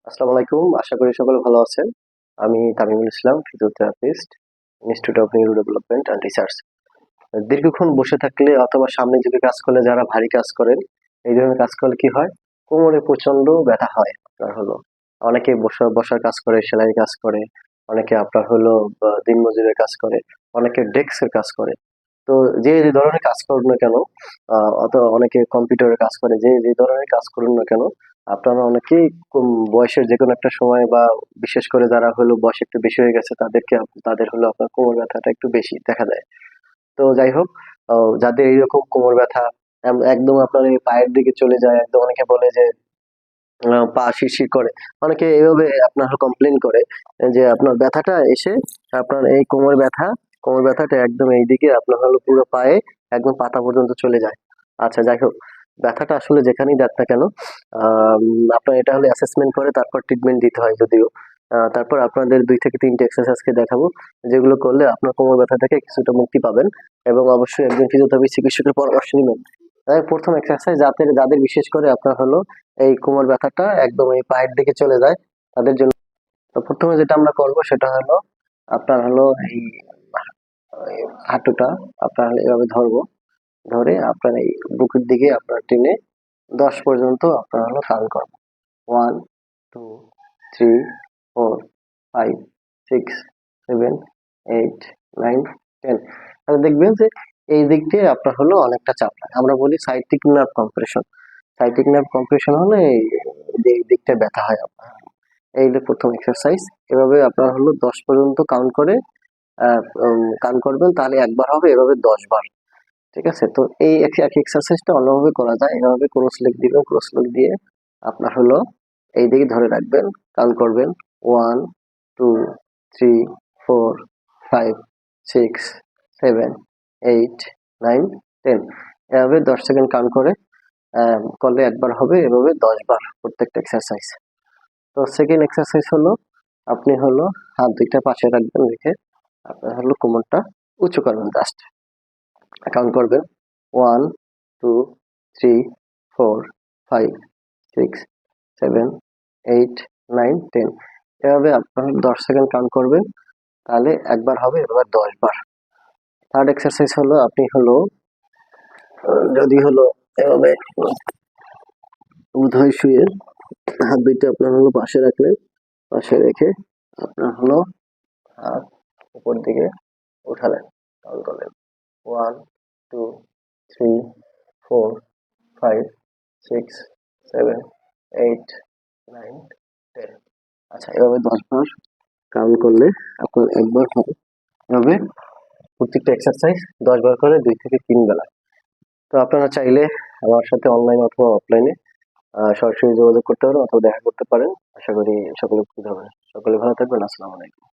আসসালামু আলাইকুম। আশা করি সকলে ভালো আছেন। আমি Tamimul Islam, physiotherapist, institute of neuro development and research. দীর্ঘক্ষণ বসে থাকলে অথবা সামনের দিকে কাজ করলে যারা ভারী কাজ করেন, এই ধরনের কাজ করলে কি হয়? কোমরে প্রচন্ড ব্যথা হয়। আপনার হলো অনেকে বসার কাজ করে, সেলাই কাজ করে, অনেকে আপনার হলো দিনমজুরের কাজ করে, অনেকে ডেস্কের কাজ করে। তো যে ধরনের কাজ করুন না কেন, অনেকে কম্পিউটারে কাজ করে, যে ধরনের কাজ করুন না কেন, আপনারা অনেকেই বয়সের যে কোনো একটা সময় বা বিশেষ করে যারা হলো বয়স একটু বেশি হয়ে গেছে তাদের হলো আপনার কোমর ব্যথাটা একটু বেশি দেখা যায়। তো যাই হোক, যাদের এইরকম কোমর ব্যথা একদম আপনার এই পায়ের দিকে চলে যায়, একদম অনেকে বলে যে পা শিরশির করে, অনেকে এইভাবে আপনার কমপ্লেন করে যে আপনার ব্যথাটা এসে আপনার এই কোমর ব্যথাটা একদম এইদিকে আপনার হলো পুরো পায়ে একদম পাতা পর্যন্ত চলে যায়। আচ্ছা, যাই হোক, ব্যথাটা আসলে যেখানেই যাক না কেন, আপনার এটা হলে অ্যাসেসমেন্ট করে তারপর ট্রিটমেন্ট দিতে হয় যদিও। তারপর আপনাদের 2 থেকে 3টে এক্সারসাইজকে দেখাবো, যেগুলো করলে আপনার কোমর ব্যথা থেকে কিছুটা মুক্তি পাবেন, এবং অবশ্যই একজন ফিজিওথেরাপি চিকিৎসকের পরামর্শ নেবেন। প্রথম এক্সারসাইজ যাদের বিশেষ করে আপনার হলো এই কোমর ব্যথাটা একদম এই পায়ের দিকে চলে যায়, তাদের জন্য তো প্রথমে যেটা আমরা করব সেটা হলো আপনার হলো এই হাঁটুটা আপনার হলো এভাবে ধরবো, ধরে আপনার এই বুকের দিকে আপনার টেনে 10 পর্যন্ত আপনার হলো কাউন্ট করবো। 1, 2, 3, 4, 5, 6, 7, 8, 9, 10। তাহলে দেখবেন যে এই দিক দিয়ে আপনার হলো অনেকটা চাপ লাগে, আমরা বলি সাইটিক নার্ভ কম্প্রেশন। সাইটিক নার্ভ কম্প্রেশন হলে এই দিকটা ব্যথা হয় আপনার। এই যে প্রথম এক্সারসাইজ, এভাবে আপনার হলো 10 পর্যন্ত কাউন্ট করে কাউন্ট করবেন, তাহলে একবার হবে, এভাবে 10 বার। ঠিক আছে? তো এই এক এক্সারসাইজটা অন্যভাবে করা যায়, এভাবে ক্রস লেগ দিবেন, ক্রস লেগ দিয়ে আপনার হলো এই দিকে ধরে রাখবেন, কাউন্ট করবেন 1, 2, 3, 4, 5, 6, 7, 8, 9, 10। এভাবে 10 সেকেন্ড কাউন্ট করে করলে একবার হবে, এভাবে 10 বার প্রত্যেকটা এক্সারসাইজ। তো সেকেন্ড এক্সারসাইজ হলো আপনি হলো হাত দুইটা পাশে রাখবেন, রেখে আপনার হলো কোমরটা উঁচু করবেন, জাস্ট কাউন্ট করবেন 1, 2, 3, 4, 5, 6, 7, 8, 9, 10। এভাবে আপনার 10 সেকেন্ড কাউন্ট করবেন, তাহলে একবার হবে, এবার 10 বার। থার্ড এক্সারসাইজ হলো আপনি হলো যদি হলো এভাবে উভয় শুয়ে হাত দুইটা আপনার হলো পাশে রাখলেন, পাশে রেখে আপনার হলো হাত উপর দিকে উঠালেন, কাউন্ট করলেন 1, 2, 3, 4, 5, 6, 7, 8, 9, 10। আচ্ছা, এভাবে 10 বার কাউন্ট করলে আপনার একবার হবে। এভাবে প্রত্যেকটা এক্সারসাইজ 10 বার করে 2 থেকে 3 বেলা। তো আপনারা চাইলে আমার সাথে অনলাইন অথবা অফলাইনে সরাসরি যোগাযোগ করতে পারেন অথবা দেখা করতে পারেন। আশা করি সকলে উপকৃত হবেন। সকলে ভালো থাকবেন। আসসালামু আলাইকুম।